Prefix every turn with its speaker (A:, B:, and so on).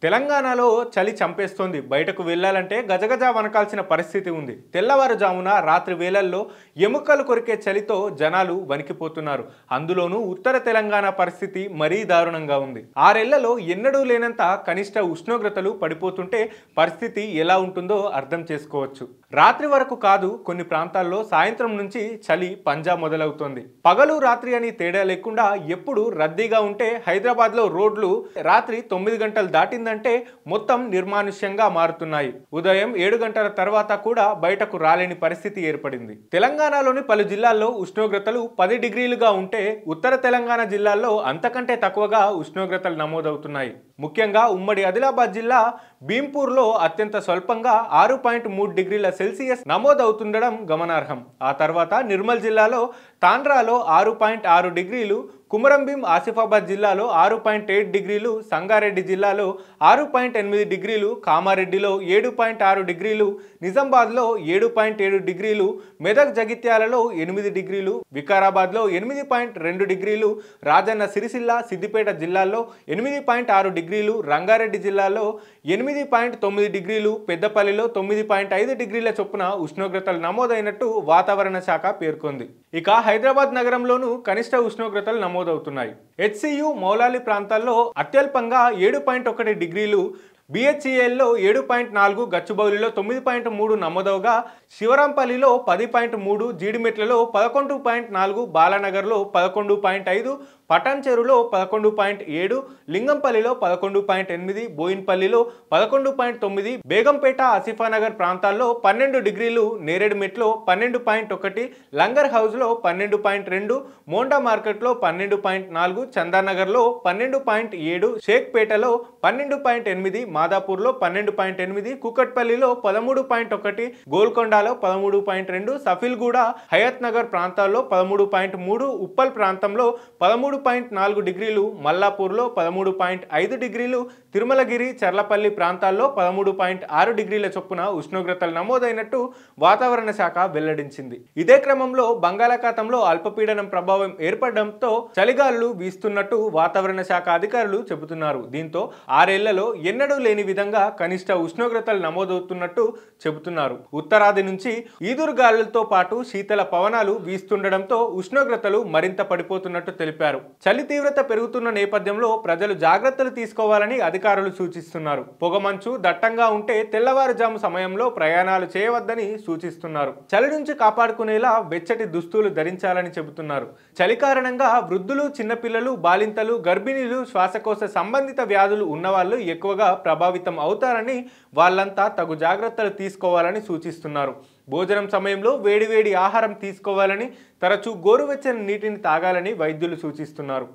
A: తెలంగాణలో చలి చంపేస్తోంది. బయటకు వెళ్లాలంటే గజగజ వణకాల్సిన పరిస్థితి ఉంది. తెల్లవారుజామున రాత్రి వేళల్లో ఎముకలు కొరికే చలితో జనాలు వణికిపోతున్నారు. అందులోనూ ఉత్తర తెలంగాణ పరిస్థితి మరీ దారుణంగా ఉంది. ఆరేళ్లలో ఎన్నడూ లేనంత కనిష్ట ఉష్ణోగ్రతలు పడిపోతుంటే పరిస్థితి ఎలా ఉంటుందో అర్థం చేసుకోవచ్చు. రాత్రి వరకు కాదు, కొన్ని ప్రాంతాల్లో సాయంత్రం నుంచి చలి పంజా మొదలవుతోంది. పగలు రాత్రి అని తేడా లేకుండా ఎప్పుడు రద్దీగా ఉంటే హైదరాబాద్లో రోడ్లు రాత్రి 9 గంటలు దాటిందంటే మొత్తం నిర్మానుష్యంగా మారుతున్నాయి. ఉదయం 7 గంటల తర్వాత కూడా బయటకు రాలేని పరిస్థితి ఏర్పడింది. తెలంగాణలోని పలు జిల్లాల్లో ఉష్ణోగ్రతలు 10 డిగ్రీలుగా ఉంటే ఉత్తర తెలంగాణ జిల్లాల్లో అంతకంటే తక్కువగా ఉష్ణోగ్రతలు నమోదవుతున్నాయి. ముఖ్యంగా ఉమ్మడి ఆదిలాబాద్ జిల్లా భీంపూర్లో అత్యంత స్వల్పంగా 6.3 డిగ్రీల సెల్సియస్ నమోదవుతుండడం గమనార్హం. ఆ తర్వాత నిర్మల్ జిల్లాలో తాండ్రాలో 6.6 డిగ్రీలు, కుమరంభీం ఆసిఫాబాద్ జిల్లాలో 6.8 డిగ్రీలు, సంగారెడ్డి జిల్లాలో 6.8 డిగ్రీలు, కామారెడ్డిలో 7.6 డిగ్రీలు, నిజామాబాద్లో 7.7 డిగ్రీలు, మెదక్ జగిత్యాలలో 8 డిగ్రీలు, వికారాబాద్లో 8.2 డిగ్రీలు, రాజన్న సిరిసిల్ల సిద్దిపేట జిల్లాల్లో 8.6 డిగ్రీలు, రంగారెడ్డి జిల్లాలో 8.9 డిగ్రీలు, పెద్దపల్లిలో 9.5 డిగ్రీల చొప్పున ఉష్ణోగ్రతలు నమోదైనట్టు వాతావరణ శాఖ పేర్కొంది. ఇక హైదరాబాద్ నగరంలోనూ కనిష్ట ఉష్ణోగ్రతలు నమోదవుతున్నాయి. హెచ్సియు మౌలాలి ప్రాంతాల్లో అత్యల్పంగా 7.1 డిగ్రీలు, బిహెచ్ఈఎల్లో 7.4, గచ్చిబౌలిలో 9.3 నమోదవగా శివరాంపల్లిలో 10.3, జీడిమెట్లలో 11.4, బాలానగర్లో 11.5, పటాన్చెరులో 11.7, లింగంపల్లిలో 11.8, బోయిన్పల్లిలో 11.9, బేగంపేట ఆసిఫానగర్ ప్రాంతాల్లో 12 డిగ్రీలు, నేరేడుమెట్లో 12.1, లంగర్ హౌస్లో 12.2, మోండా మార్కెట్లో 12.4, చందానగర్లో 12.7, షేక్పేటలో 12.8, మాదాపూర్లో 12.8, కుకట్పల్లిలో 13.1, గోల్కొండలో 13.2, సఫిల్గూడ హయత్ నగర్ ప్రాంతాల్లో 13.3, ఉప్పల్ ప్రాంతంలో 13.4 డిగ్రీలు, మల్లాపూర్లో 13.5 డిగ్రీలు, తిరుమలగిరి చర్లపల్లి ప్రాంతాల్లో 13.6 డిగ్రీల చొప్పున ఉష్ణోగ్రతలు నమోదైనట్టు వాతావరణ శాఖ వెల్లడించింది. ఇదే క్రమంలో బంగాళాఖాతంలో అల్పపీడనం ప్రభావం ఏర్పడడంతో చలిగాలులు వీస్తున్నట్టు వాతావరణ శాఖ అధికారులు చెబుతున్నారు. దీంతో ఆరేళ్లలో ఎన్నడూ లేని విధంగా కనిష్ట ఉష్ణోగ్రతలు నమోదవుతున్నట్టు చెబుతున్నారు. ఉత్తరాది నుంచి ఈదురుగాలులతో పాటు శీతల పవనాలు వీస్తుండడంతో ఉష్ణోగ్రతలు మరింత పడిపోతున్నట్టు తెలిపారు. చలి తీవ్రత పెరుగుతున్న నేపథ్యంలో ప్రజలు జాగ్రత్తలు తీసుకోవాలని అధికారులు సూచిస్తున్నారు. పొగమంచు దట్టంగా ఉంటే తెల్లవారుజాము సమయంలో ప్రయాణాలు చేయవద్దని సూచిస్తున్నారు. చలి నుంచి కాపాడుకునేలా వెచ్చటి దుస్తులు ధరించాలని చెబుతున్నారు. చలి కారణంగా వృద్ధులు, చిన్నపిల్లలు, బాలింతలు, గర్భిణీలు, శ్వాసకోశ సంబంధిత వ్యాధులు ఉన్నవాళ్ళు ఎక్కువగా ప్రభావితం అవుతారని, వాళ్ళంతా తగు జాగ్రత్తలు తీసుకోవాలని సూచిస్తున్నారు. భోజనం సమయంలో వేడివేడి ఆహారం తీసుకోవాలని, తరచూ గోరువెచ్చని నీటిని తాగాలని వైద్యులు సూచిస్తున్నారు.